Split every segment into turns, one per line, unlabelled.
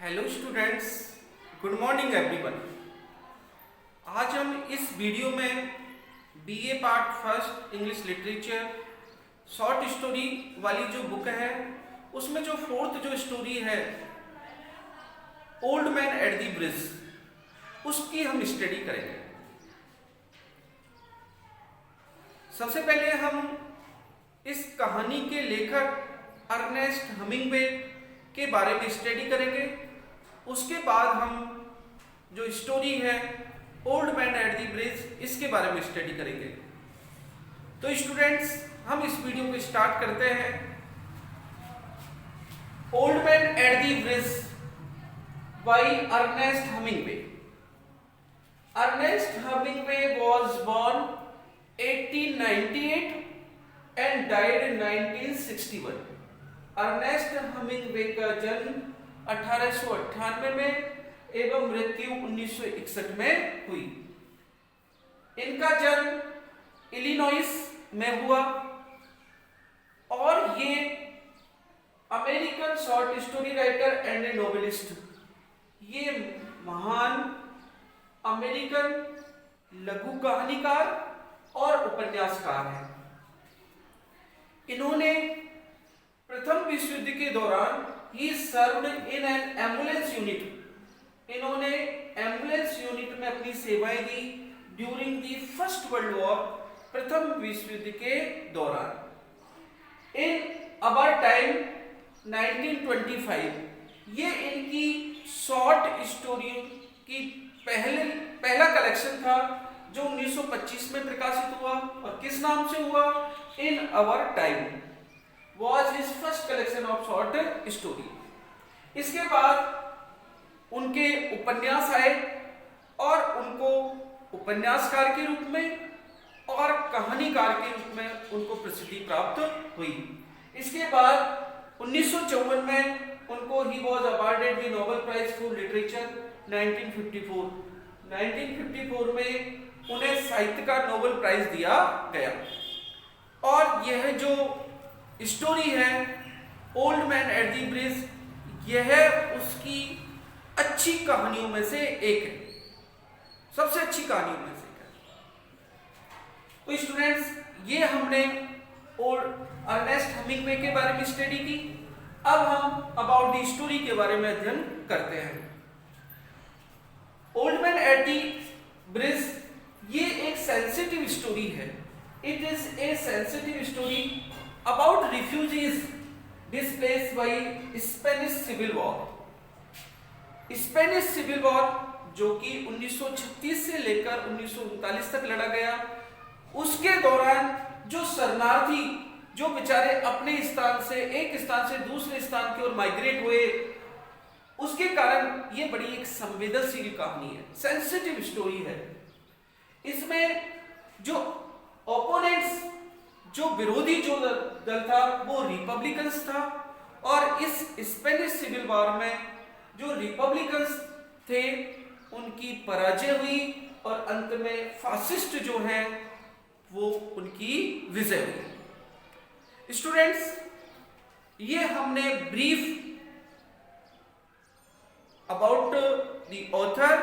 Hello students, good morning everyone. आज हम इस वीडियो में BA part first English literature short story वाली जो बुक है उसमें जो फोर्थ जो स्टोरी है old man at the bridge, उसकी हम स्टडी करेंगे। सबसे पहले हम इस कहानी के लेखक अर्नेस्ट हमिंगवे के बारे में स्टडी करेंगे। उसके बाद हम जो स्टोरी है old man at the bridge इसके बारे में स्टडी करेंगे। तो स्टूडेंट्स, हम इस वीडियो को स्टार्ट करते हैं। Old man at the Bridge by Ernest Hemingway. Ernest Hemingway was born 1898 and died in 1961। Ernest Hemingway का जन्म 1898 में एवं मृत्यु 1961 में हुई। इनका जन्म इलिनॉइस में हुआ और ये American short story writer and novelist, ये महान अमेरिकन लघु कहानीकार और उपन्यासकार हैं। इन्होंने प्रथम विश्व युद्ध के दौरान ही served in an ambulance unit. इन्होंने एम्बुलेंस यूनिट में अपनी सेवाएं दी during the First World War, प्रथम विश्व युद्ध के दौरान। इन अवर टाइम 1925 ये इनकी शॉर्ट स्टोरी की पहला कलेक्शन था जो 1925 में प्रकाशित हुआ। और किस नाम से हुआ? In our time was his first collection of short story। इसके बाद उनके उपन्यास आए और उनको उपन्यासकार के रूप में और कहानीकार के रूप में उनको प्रसिद्धि प्राप्त हुई। इसके बाद 1954 में उनको ही was awarded the Nobel Prize for Literature 1954। 1954 में उन्हें साहित्य का नोबेल प्राइज दिया गया। और यह जो स्टोरी है old man at the bridge, यह उसकी अच्छी कहानियों में से एक है, सबसे अच्छी कहानियों में से एक है। तो स्टूडेंट्स, ये हमने अर्नेस्ट हमिंगवे के बारे में स्टडी की। अब हम अबाउट द स्टोरी के बारे में अध्ययन करते हैं। Old man at the bridge ये एक सेंसिटिव स्टोरी है। It is a sensitive story about refugees displaced by Spanish Civil War। Spanish Civil War जो कि 1936 से लेकर 1939 तक लड़ा गया, उसके दौरान जो शरणार्थी जो बेचारे अपने स्थान से एक स्थान से दूसरे स्थान की ओर माइग्रेट हुए, उसके कारण ये बड़ी एक संवेदनशील कहानी है, सेंसिटिव स्टोरी है। इसमें जो ओपोनेंट्स, जो विरोधी जो दल था वो रिपब्लिकन्स था। और इस स्पेनिश सिविल वॉर में जो रिपब्लिकन्स थे उनकी पराजय हुई और अंत में फासिस्ट जो हैं वो उनकी विजय हुई। स्टूडेंट्स, ये हमने brief about the author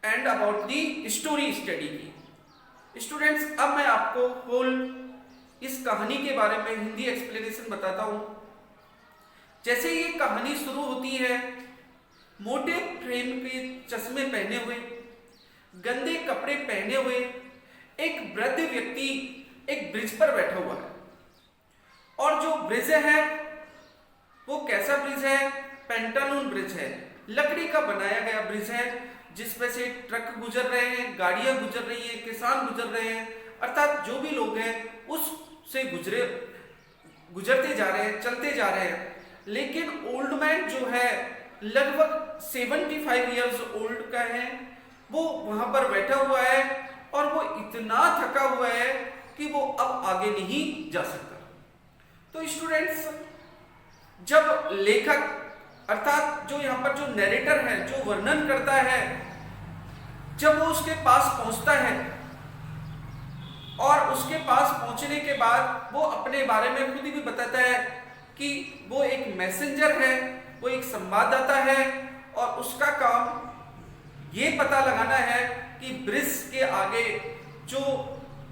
and about the story study की। स्टूडेंट्स, अब मैं आपको होल इस कहानी के बारे में हिंदी एक्सप्लेनेशन बताता हूं। जैसे ये कहानी शुरू होती है, मोटे फ्रेम के चश्मे पहने हुए, गंदे कपड़े पहने हुए एक वृद्ध व्यक्ति एक ब्रिज पर बैठा हुआ है। और जो ब्रिज है वो कैसा ब्रिज है? पेंटालून ब्रिज है, लकड़ी का बनाया गया ब्रिज है जिसपे से ट्रक गुजर रहे हैं, गाड़ियां गुजर रही हैं, किसान गुजर रहे हैं, अर्थात जो भी लोग हैं उस से गुजरते जा रहे हैं, चलते जा रहे हैं। लेकिन ओल्ड मैन जो है लगभग 75 इयर्स ओल्ड का है, वो वहां पर बैठा हुआ है और वो इतना थका हुआ है कि वो अब आगे नहीं जा सकता। तो स्टूडेंट्स, जब लेखक अर्थात जो यहाँ पर जो नरेटर है, जो वर्णन करता है, जब वो उसके पास पहुंचता है और उसके पास पहुंचने के बाद वो अपने बारे में खुद भी बताता है कि वो एक मैसेंजर है, वो एक संवाददाता है और उसका काम ये पता लगाना है कि ब्रिज के आगे जो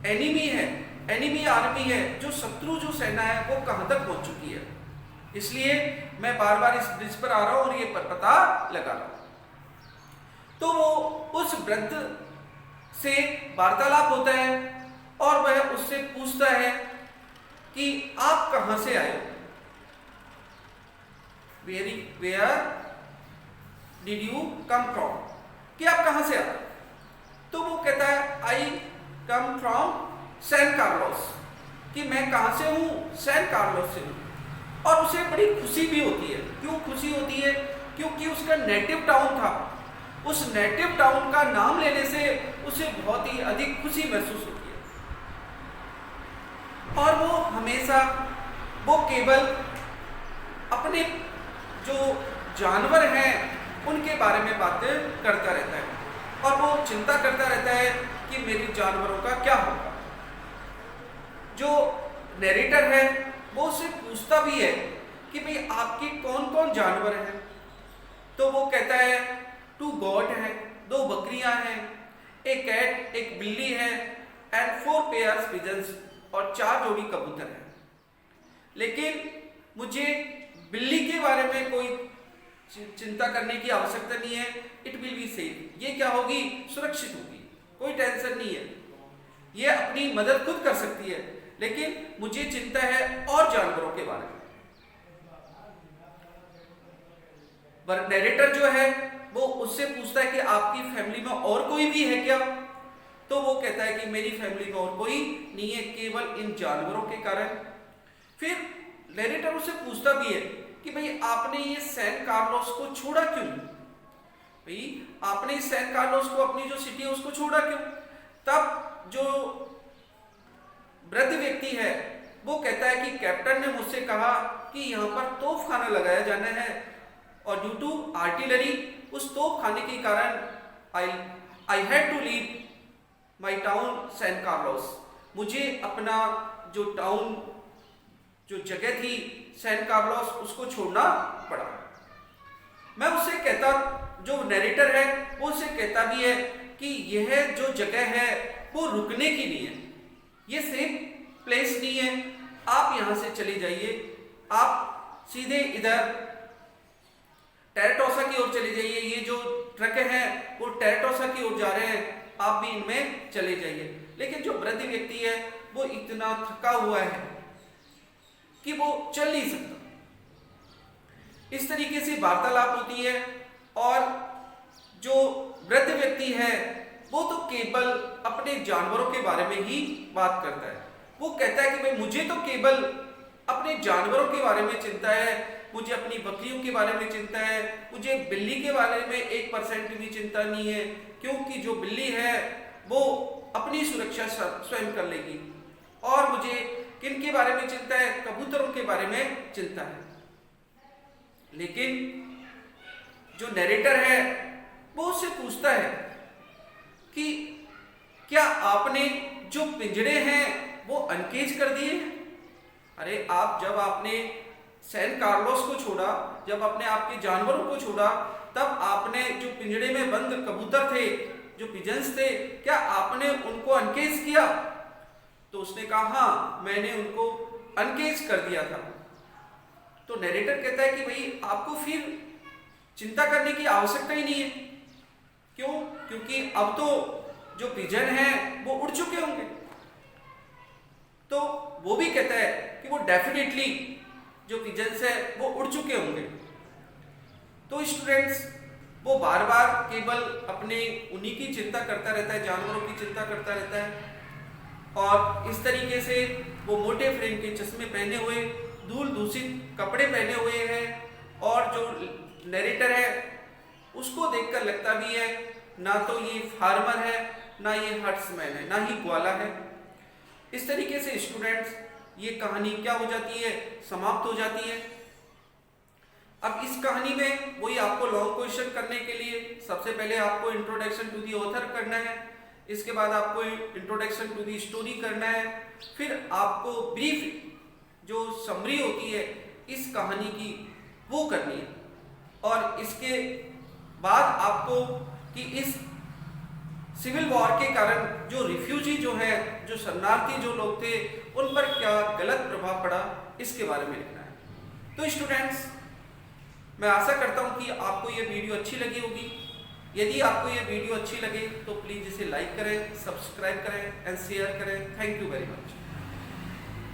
एनिमी आर्मी है, जो शत्रु जो सेना है, वो कहां तक पहुंच चुकी है। इसलिए मैं बार बार इस ब्रिज पर आ रहा हूं और ये पता लगा रहा हूं। तो वो उस वृद्ध से वार्तालाप होता है और वह उससे पूछता है कि आप कहां से आए, where did you come from, कि आप कहां से आए। तो वो कहता है I come from San Carlos, कि मैं कहां से हूं, सैन कार्लोस से हूं। और उसे बड़ी खुशी भी होती है। क्यों खुशी होती है? क्योंकि उसका नेटिव टाउन था। उस नेटिव टाउन का नाम लेने से उसे बहुत ही अधिक खुशी महसूस होती है। और वो हमेशा वो केवल अपने जो जानवर हैं उनके बारे में बातें करता रहता है और वो चिंता करता रहता है कि मेरे जानवरों का क्या होगा। जो नैरेटर है वो उससे पूछता भी है कि भाई आपके कौन कौन जानवर हैं। तो वो कहता है 2 गॉट है, 2 बकरियां हैं, एक कैट, एक बिल्ली है, एंड 4 पेयर्स पिजन्स, और 4 जोड़ी कबूतर हैं। लेकिन मुझे बिल्ली के बारे में कोई चिंता करने की आवश्यकता नहीं है। इट विल बी सेफ, ये क्या होगी, सुरक्षित होगी, कोई टेंशन नहीं है, ये अपनी मदद खुद कर सकती है। लेकिन मुझे चिंता है और जानवरों के बारे में। नैरेटर जो है वो उससे पूछता है कि आपकी फैमिली में और कोई भी है क्या। तो वो कहता है कि मेरी फैमिली में और कोई नहीं है, केवल इन जानवरों के कारण। फिर नैरेटर उससे पूछता भी है कि भाई आपने ये सैन कार्लोस को छोड़ा क्यों, भाई आपने इस सैन कार्लोस को, अपनी जो सिटी है उसको छोड़ा क्यों। तब जो वृद्ध व्यक्ति है वो कहता है कि कैप्टन ने मुझसे कहा कि यहाँ पर तोपखाना लगाया जाना है और ड्यू टू आर्टिलरी, उस तोपखाने के कारण I had to leave my town San Carlos, मुझे अपना जो टाउन, जो जगह थी सैन कार्लोस, उसको छोड़ना पड़ा। मैं उससे कहता, जो नैरेटर है वो उससे कहता भी है कि यह जो जगह है वो रुकने की नहीं है, ये सेफ प्लेस नहीं है, आप यहां से चले जाइए, आप सीधे इधर टेरेटोसा की ओर चले जाइए, ये जो ट्रक है वो टेरेटोसा की ओर जा रहे हैं, आप भी इनमें चले जाइए। लेकिन जो वृद्ध व्यक्ति है वो इतना थका हुआ है कि वो चल नहीं सकता। इस तरीके से वार्तालाप होती है और जो वृद्ध व्यक्ति है वो तो केवल अपने जानवरों के बारे में ही बात करता है। वो कहता है कि भाई मुझे तो केवल अपने जानवरों के बारे में चिंता है, मुझे अपनी बकरियों के बारे में चिंता है, मुझे बिल्ली के बारे में 1% भी चिंता नहीं है, क्योंकि जो बिल्ली है वो अपनी सुरक्षा स्वयं कर लेगी। और मुझे किन के बारे में चिंता है, कबूतरों के बारे में चिंता है। लेकिन जो नैरेटर है वो उससे पूछता है कि क्या आपने जो पिंजड़े हैं वो अनकेज कर दिए? अरे जब आपने सैन कार्लोस को छोड़ा, जब आपने आपके जानवरों को छोड़ा, तब आपने जो पिंजड़े में बंद कबूतर थे, जो पिजन्स थे, क्या आपने उनको अनकेज किया? तो उसने कहा हाँ, मैंने उनको अनकेज कर दिया था। तो नैरेटर कहता है कि भाई आपको फिर चिंता करने की आवश्यकता ही नहीं है। क्यों? क्योंकि अब तो जो पिजन है वो उड़ चुके होंगे। तो वो भी कहता है कि वो डेफिनेटली जो पिजन्स है वो उड़ चुके होंगे। तो स्टूडेंट्स वो बार बार केवल अपने उन्हीं की चिंता करता रहता है, जानवरों की चिंता करता रहता है। और इस तरीके से वो मोटे फ्रेम के चश्मे पहने हुए, धूल दूषित कपड़े पहने हुए हैं। और जो नैरेटर है उसको देखकर लगता भी है ना तो ये फार्मर है, ना ये हर्ट्समैन है, ना ही ग्वाला है। इस तरीके से स्टूडेंट्स ये कहानी क्या हो जाती है, समाप्त हो जाती है। अब इस कहानी में वही आपको लॉन्ग क्वेश्चन करने के लिए सबसे पहले आपको इंट्रोडक्शन टू दी ऑथर करना है, इसके बाद आपको इंट्रोडक्शन टू दी स्टोरी करना है, फिर आपको ब्रीफ जो समरी होती है इस कहानी की वो करनी है। इसके बाद आपको कि इस सिविल वॉर के कारण जो रिफ्यूजी जो है, जो शरणार्थी जो लोग थे, उन पर क्या गलत प्रभाव पड़ा, इसके बारे में लिखना है। तो स्टूडेंट्स, मैं आशा करता हूं कि आपको ये वीडियो अच्छी लगी होगी। यदि आपको ये वीडियो अच्छी लगे तो प्लीज़ इसे लाइक करें, सब्सक्राइब करें एंड शेयर करें। Thank you very much.